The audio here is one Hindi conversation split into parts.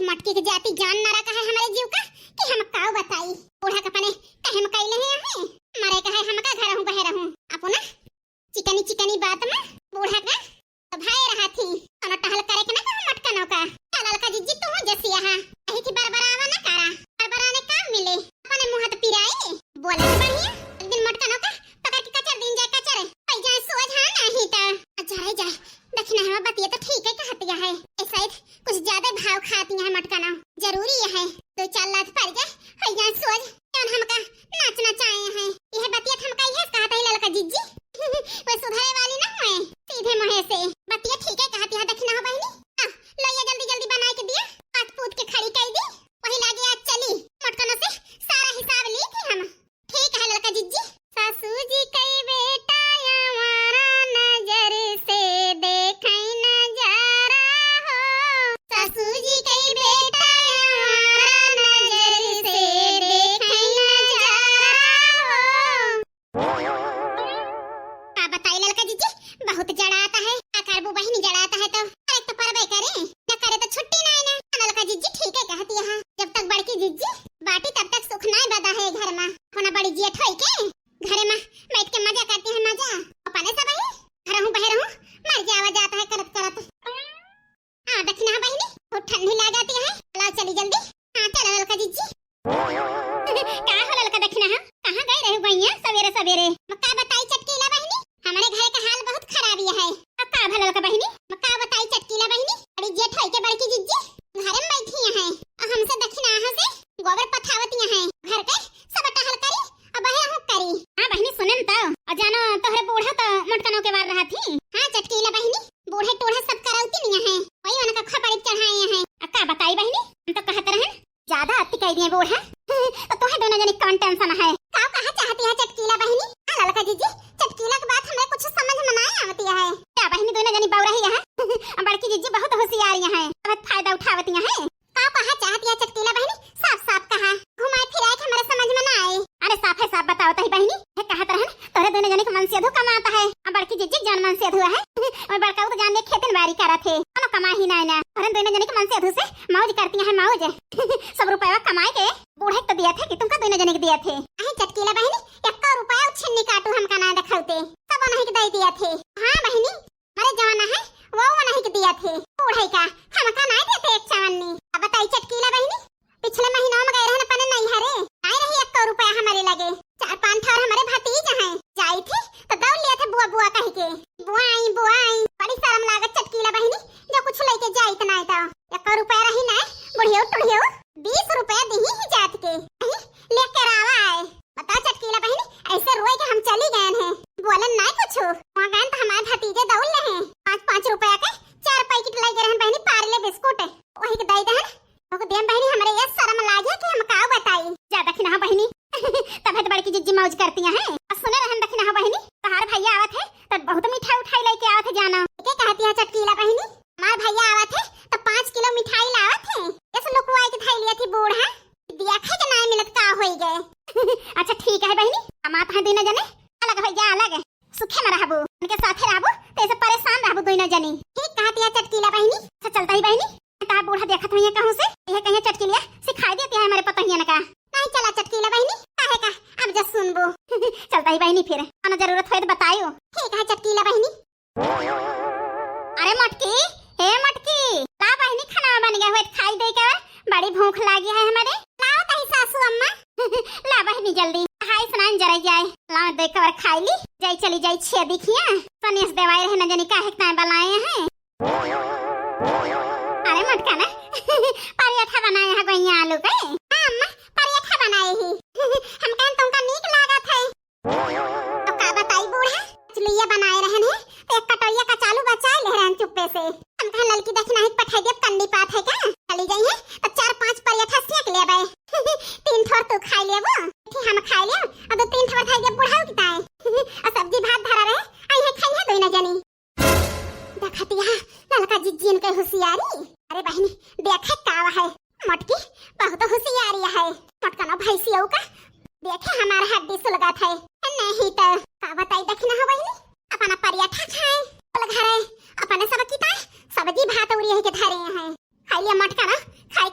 मटकी के जाती जान ना रखा है हमारे जीव का कि हम काऊ बताई बूढ़ा कपने कहे में कैले हैं हमें मरे कहे हम का घर हूं बहे रहूं अपना चिकनी चिकनी बात में बूढ़ा का तो भाई रहा थी और टहल करे के ना मटका नौका चल का जिज्जी तू जैसी यहां कही थी बरबरावा ना करा बरबराने काम मिले अपने मुंह हाथ पिराए बोले तो बढ़िया एक दिन मटका नौका पकड़ के कचर दिन जाए कचर पई जाए सोच हां नहीं तो जाए जाए देखना है बतिया तो ठीक है कहतिया है ऐसा कुछ ज्यादा भाव खाती है मटका ना जरूरी है तो चल लात पड़ जाए हो जाए सोच कौन हमका नाचना चाहे हैं यह बतिया हमका यह कहता है लड़का जिज्जी वो सुधरे वाली ना हुए सीधे मुंह से बतिया ठीक है कहती है देखना हो बहनी लो ये जल्दी जल्दी बना के दिया पाट पूत के खड़ी कर दी वही लागे आज चली मटकनों से सारा हिसाब ली थी हम ठीक है लड़का जिज्जी सासू जी कई बेटा हमारा नजर से देखे नजारा हो सासू जी कई बेटा हमारा नजर से देखे नजारा हो का बताई लड़का जीजी बहुत जड़ाता है आकार वो बहनी जड़ाता है तो अरे तो परबे करे न करे तो छुट्टी नहीं ना लड़का जीजी ठीक है कहती है जब तक बड़की जीजी बाटी तब तक सुख नहीं बदा है घर में होना बड़ी जेठ होई के घरे में बैठ के मजा करते हैं मजा अपने सब है घर हूं बहे रहूं मर जावा जाता है करत करत हां देखना है बहनी बहुत ठंडी लग जाती है लाओ चली जल्दी हां चलो लड़का जीजी का हो लड़का देखना है कहां गए रहे भैया सवेरे सवेरे मक्का बताई चटकीला बहनी हमारे घर का हाल बहुत खराब है अब का भला लड़का बहनी मक्का बताई चटकीला बहनी बड़ी जेठ होई के बड़की जीजी घर में बैठी हैं और हमसे दक्षिणा हां से गोबर पथावतियां हैं घर के सब टहल करी अब बहे हूं करी हां बहनी सुनन तो और जानो तोहरे बूढ़ा तो मटकनों के बार रहा थी हां चटकीला बहनी बूढ़े टोढ़े सब करौती नहीं है वही उनका खपड़ी चढ़ाए हैं अब का बताई बहनी हम तो कहत रहन ज्यादा अति कह दिए बूढ़ा तो तोहे दोनों जने कौन टेंशन है का कहा चाहती है चटकीला बहनी हां लड़का जीजी चटकीला की बात हमें कुछ समझ में नहीं आती है क्या बहनी दोनों जनी बौ रही है बड़की जीजी बहुत होशियार है बहुत फायदा उठावती है का कहा चाहती है चटकीला बहनी साफ साफ कहा घुमाए फिराए के हमारे समझ में ना आए अरे साफ है साफ बताओ तही बहनी है कहत रहन तोरे दोनों जने के मन से अधू कमाता है अब बड़की जीजी जान मन से अधू है और बड़का तो जान दे खेतन बारी करा थे कोनो कमा ही ना ना तोरे दोनों जने के मन से अधू से मौज करती है मौज सब रुपया कमाए के बूढ़े तो दिया थे कि तुमका दोनों जने के दिया थे अहे चटकीला बहनी 1 रुपया उछन्नी काटू हमका ना दिखाते सब नहीं के दे दिया थे हां बहनी अरे जवाना है वो नहीं के दिया थे बूढ़े का हमका ना देते 154 अब बताई चटकीला बहनी पिछले महीनों में गए रहन अपने नहीं हरे आई रही 1 रुपया हमारे लगे 4-5 ठौर हमारे भतीज हैं जाई थी तो दौड़ लिया थे बुआ बुआ कह के बुआ आई बड़ी शर्म लागत चटकीला बहनी जो कुछ लेके जाई त नहीं तो 1 रुपया रही ना बुढ़ियो टुढ़ियो 20 रुपया दी ही जात के लेकर आवा है बता चटकीला बहनी ऐसे रोए के हम चली गए हैं बोलन नहीं कुछ वहां गए तो हमारे भतीजे दौड़ ले हैं 5-5 रुपया के 4 पैकेट ले गए रहन बहनी पार्ले बिस्कुट वही के दई दहन ओके देम बहनी हमरे ये शर्म लागे कि हम का बताई जा दखना बहनी तब तो बड़की जिज्जी मौज करती हैं सुने रहन दखना बहनी तहार भैया आवत है तो बहुत मिठाई उठाई लेके आवत है जाना के कहती है चटकीला बहनी हमार भैया आवत है तो 5 किलो मिठाई लावत है इस लुकवाई के थैली थी बूढ़ा दिया खे के नहीं मिलत का होई गए अच्छा ठीक है बहनी हम आत हैं दोनों जने अलग हो जा अलग सुखे में रहबो उनके साथे रहबो तो ऐसे परेशान रहबो दोनों जने ठीक कहती है चटकीला बहनी अच्छा चलता ही बहनी ता बूढ़ा देखत हुई कहूं से यह कहीं चटकीलिया सिखा देती है हमारे पतहिया का नहीं चला चटकीला बहनी काहे का अब जब सुनबो चलता ही बहनी फिर अन जरूरत होए तो बताइयो ठीक है चटकीला बहनी अरे मटकी हे मटकी ला बहनी खाना बन गया होए खाई दे के बड़ी भूख लागी है हमारे लाओ तही सासू अम्मा ला बहनी जल्दी हाय स्नान जरा जाए ला देख कर खाई ली जाई चली जाई छे दिखिया सनेस देवाई रहे न जनी काहे का बनाए हैं अरे मटका ना पराठा बनाया है गैया आलू के हां अम्मा पराठा बनाए ही हम कहन तुमका नीक लागत है तो का बताई बूढ़ा चलिए बनाए रहन है तो एक कटोरिया का चालू बचा ले रहन चुप्पे से हम कहन ललकी देखना है पठाई दे कंडी पात है का चली जाई है तो 4-5 पराठा सेक ले बे 3 थोर तो खा लेबो ठीक हम खा ले अब 3 थोर खाई दे बूढ़ा किता है और सब्जी भात धरा रहे आई है खाई है दोनों जनी देखती है ललका जिज्जी के होशियारी अरे बहनी देखे कावा है मटकी बहुत होशियारी है मटका ना भैंसियों का देखे हमारा हड्डी सुलगा था नहीं तो का बताई देखना हो बहनी अपना पराठा खाए पल घरे अपने सब की सब्जी भात उड़ी है के धरे हैं खाई लिया मटका ना खाई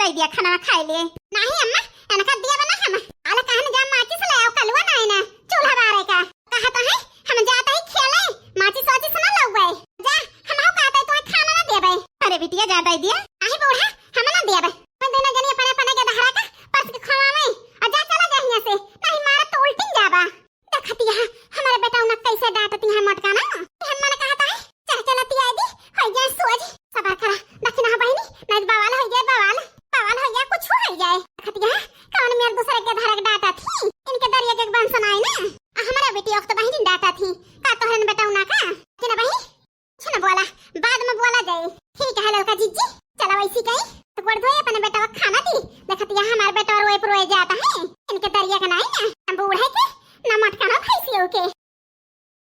कह दिया खाना खाए लिए नहीं अम्मा अनका दिया बना हम आला कहने जा माचिस ले आओ कलवा ना है ना चूल्हा बारे का कहा तो है हम जाता ही खेले माचिस वाचिस ना लौवे जा हम हो कहता है तो खाना ना देबे अरे बिटिया ज्यादा ही दिया आही बूढ़ा हम ना देबे मैं दोनों जनी अपने अपने के दहरा का पर्स के खवा में और जा चला जा यहां से नहीं मारा तो उल्टी जाबा देखती है हमारे बेटा उन कैसे डांटती है मटका ना हम मन कहता है चल चलती आई दी हो गया सोच सबर करा दक्षिणा बहिनी नहीं बवाल हो गया बवाल हो गया कुछ हो जाए देखती है कौन मेरे दूसरे के दहरा डांटा थी इनके दरिया के बन सुनाई ना हमारा बेटी वक्त बहिनी डांटा थी का तोहरन बेटा उना का कि ना बहिनी कुछ ना बोला बाद में बोला जाए ठीक है लड़का जीजी चला वैसी कहीं तो गोड़ धोए अपने बेटा को खाना दी देखती है हमारा बेटा रोए जाता है इनके दरिया का नहीं ना हम बूढ़े के ना मटका ना भैंसियों के